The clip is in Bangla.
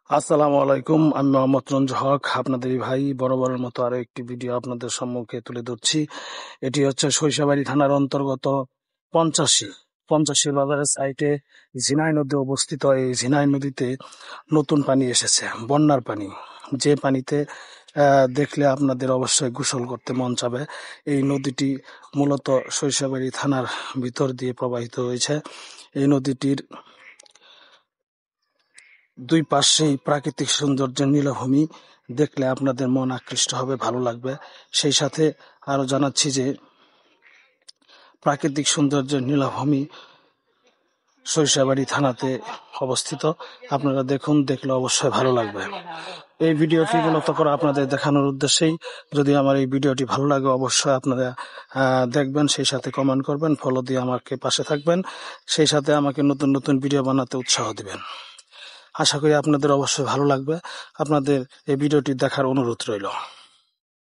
আসসালামু আলাইকুম, আমি মোহাম্মদ রঞ্জু হক, আপনাদের ভাই। বরাবরের মতো আরো একটি ভিডিও আপনাদের সম্মুখে তুলে ধরছি। এটি হচ্ছে সরিষাবাড়ি থানার অন্তর্গত পঞ্চাশি পঞ্চাশি বাজারের সাইটে ঝিনাই নদী অবস্থিত। এই ঝিনাই নদীতে নতুন পানি এসেছে, বন্যার পানি, যে পানিতে দেখলে আপনাদের অবশ্যই গোসল করতে মন চাবে। এই নদীটি মূলত সরিষাবাড়ি থানার ভিতর দিয়ে প্রবাহিত হয়েছে। এই নদীটির দুই পাশেই প্রাকৃতিক সৌন্দর্যের নীলভূমি, দেখলে আপনাদের মন আকৃষ্ট হবে, ভালো লাগবে। সেই সাথে আরো জানাচ্ছি যে প্রাকৃতিক সৌন্দর্যের নীলভূমি সরিষাবাড়ি থানাতে অবস্থিত। আপনারা দেখুন, দেখলে অবশ্যই ভালো লাগবে। এই ভিডিওটি মূলত করে আপনাদের দেখানোর উদ্দেশ্যেই। যদি আমার এই ভিডিওটি ভালো লাগে, অবশ্যই আপনারা দেখবেন, সেই সাথে কমেন্ট করবেন, ফলো দিয়ে আমাকে পাশে থাকবেন, সেই সাথে আমাকে নতুন নতুন ভিডিও বানাতে উৎসাহ দিবেন। আশা করি আপনাদের অবশ্যই ভালো লাগবে। আপনাদের এই ভিডিওটি দেখার অনুরোধ রইল।